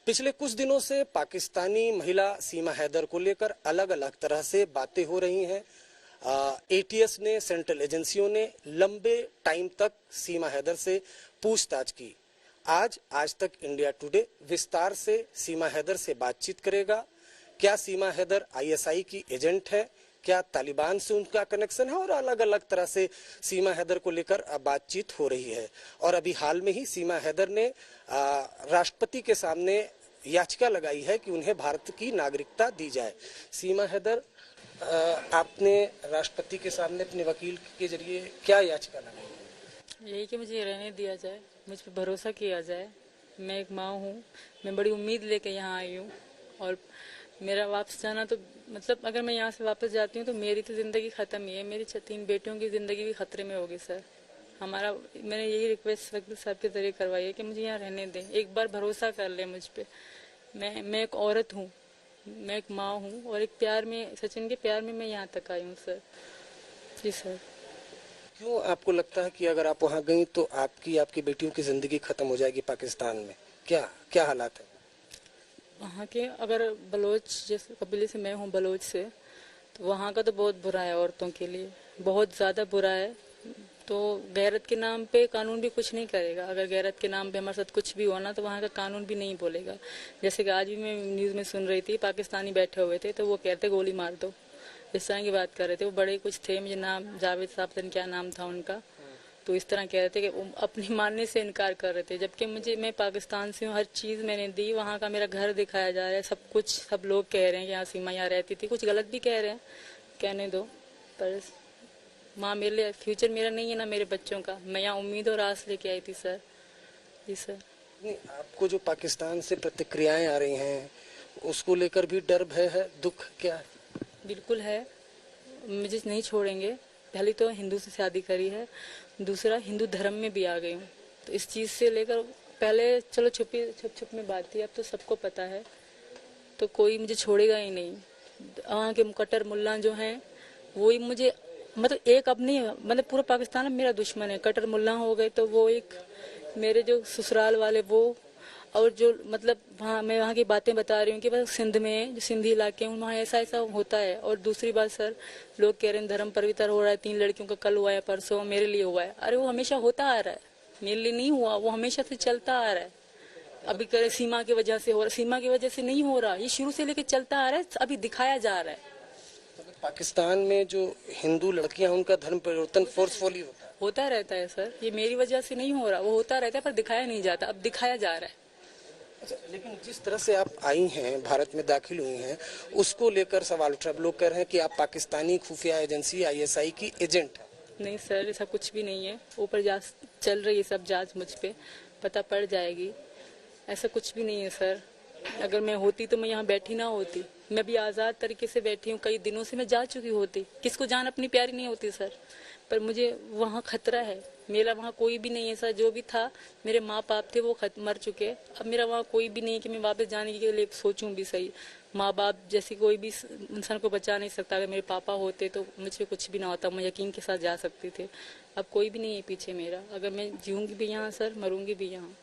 पिछले कुछ दिनों से पाकिस्तानी महिला सीमा हैदर को लेकर अलग अलग तरह से बातें हो रही हैं। एटीएस ने, सेंट्रल एजेंसियों ने लंबे टाइम तक सीमा हैदर से पूछताछ की। आज तक इंडिया टुडे विस्तार से सीमा हैदर से बातचीत करेगा। क्या सीमा हैदर आईएसआई की एजेंट है, क्या तालिबान से उनका कनेक्शन है, और अलग अलग तरह से सीमा हैदर को लेकर बातचीत हो रही है। और अभी हाल में ही सीमा हैदर ने राष्ट्रपति के सामने याचिका लगाई है कि उन्हें भारत की नागरिकता दी जाए। सीमा हैदर, आपने राष्ट्रपति के सामने अपने वकील के जरिए क्या याचिका लगाई? यही कि मुझे रहने दिया जाए, मुझ पर भरोसा किया जाए। मैं एक माँ हूँ, मैं बड़ी उम्मीद लेके यहाँ आई हूँ, और मेरा वापस जाना तो मतलब अगर मैं यहाँ से वापस जाती हूँ तो मेरी तो ज़िंदगी ख़त्म ही है, मेरी 3 बेटियों की ज़िंदगी भी खतरे में होगी सर। मैंने यही रिक्वेस्ट वकील साहब के जरिए करवाई है कि मुझे यहाँ रहने दें, एक बार भरोसा कर ले मुझ पे। मैं एक औरत हूँ, मैं एक माँ हूँ, और एक प्यार में, सचिन के प्यार में मैं यहाँ तक आई हूँ सर। जी सर। क्यों आपको लगता है कि अगर आप वहाँ गई तो आपकी बेटियों की जिंदगी खत्म हो जाएगी पाकिस्तान में? क्या हालात है वहाँ के? अगर बलोच, जैसे कबीले से मैं हूँ बलोच से, तो वहाँ का तो बहुत बुरा है, औरतों के लिए बहुत ज़्यादा बुरा है। तो गैरत के नाम पे कानून भी कुछ नहीं करेगा। अगर गैरत के नाम पे हमारे साथ कुछ भी होना तो वहाँ का कानून भी नहीं बोलेगा। जैसे कि आज भी मैं न्यूज़ में सुन रही थी, पाकिस्तानी बैठे हुए थे तो वो कहते गोली मार दो, इस तरह की बात कर रहे थे। वो बड़े कुछ थे, मुझे नाम जावेद साहब, पता नहीं क्या नाम था उनका, तो इस तरह कह रहे थे कि वो अपनी मानने से इनकार कर रहे थे। जबकि मैं पाकिस्तान से हूँ, हर चीज़ मैंने दी, वहाँ का मेरा घर दिखाया जा रहा है, सब कुछ। सब लोग कह रहे हैं कि यहाँ सीमा यहाँ रहती थी, कुछ गलत भी कह रहे हैं, कहने दो। पर माँ मेरे लिए, फ्यूचर मेरा नहीं है ना मेरे बच्चों का। मैं यहाँ उम्मीद और आस लेके आई थी सर। जी सर। नहीं, आपको जो पाकिस्तान से प्रतिक्रियाएं आ रही हैं उसको लेकर भी डर, भय है, दुख क्या है? बिल्कुल है, मुझे नहीं छोड़ेंगे। पहली तो हिंदू से शादी करी है, दूसरा हिंदू धर्म में भी आ गई हूँ, तो इस चीज़ से लेकर पहले चलो छुप में बात थी, अब तो सबको पता है, तो कोई मुझे छोड़ेगा ही नहीं। वहाँ के कट्टर मुल्ला जो हैं वही मुझे, मतलब एक अब नहीं, मतलब पूरा पाकिस्तान मेरा दुश्मन है। कट्टर मुल्ला हो गए तो वो एक, मेरे जो ससुराल वाले वो, और जो मतलब मैं वहाँ की बातें बता रही हूँ कि बस सिंध में, जो सिंधी इलाके हैं वहाँ ऐसा ऐसा होता है। और दूसरी बात सर, लोग कह रहे हैं धर्म पवित्र हो रहा है, 3 लड़कियों का कल हुआ है, परसों मेरे लिए हुआ है। अरे वो हमेशा होता आ रहा है, मेरे लिए नहीं हुआ, वो हमेशा से चलता आ रहा है। अभी कह रहे सीमा की वजह से हो रहा, सीमा की वजह से नहीं हो रहा, ये शुरू से लेकर चलता आ रहा है, अभी दिखाया जा रहा है। पाकिस्तान में जो हिंदू लड़कियां, उनका धर्म परिवर्तन फोर्सफुली होता रहता है सर, ये मेरी वजह से नहीं हो रहा, वो होता रहता है पर दिखाया नहीं जाता, अब दिखाया जा रहा है। अच्छा, लेकिन जिस तरह से आप आई हैं, भारत में दाखिल हुई हैं, उसको लेकर सवाल उठ रहा है। लोग कह रहे हैं कि आप पाकिस्तानी खुफिया एजेंसी आईएसआई की एजेंट हैं। नहीं सर, ऐसा कुछ भी नहीं है। ऊपर जांच चल रही है, सब जांच मुझ पे पता पड़ जाएगी। ऐसा कुछ भी नहीं है सर। अगर मैं होती तो मैं यहाँ बैठी ना होती, मैं भी आज़ाद तरीके से बैठी हूँ, कई दिनों से मैं जा चुकी होती। किसको जान अपनी प्यारी नहीं होती सर, पर मुझे वहाँ खतरा है। मेरा वहाँ कोई भी नहीं है सर, जो भी था मेरे माँ बाप थे वो मर चुके। अब मेरा वहाँ कोई भी नहीं है कि मैं वापस जाने के लिए सोचूं भी। सही, माँ बाप जैसी कोई भी इंसान को बचा नहीं सकता। अगर मेरे पापा होते तो मुझे कुछ भी ना होता, मैं यकीन के साथ जा सकती थी। अब कोई भी नहीं है पीछे मेरा। अगर मैं जीऊँगी भी यहाँ सर, मरूँगी भी यहाँ।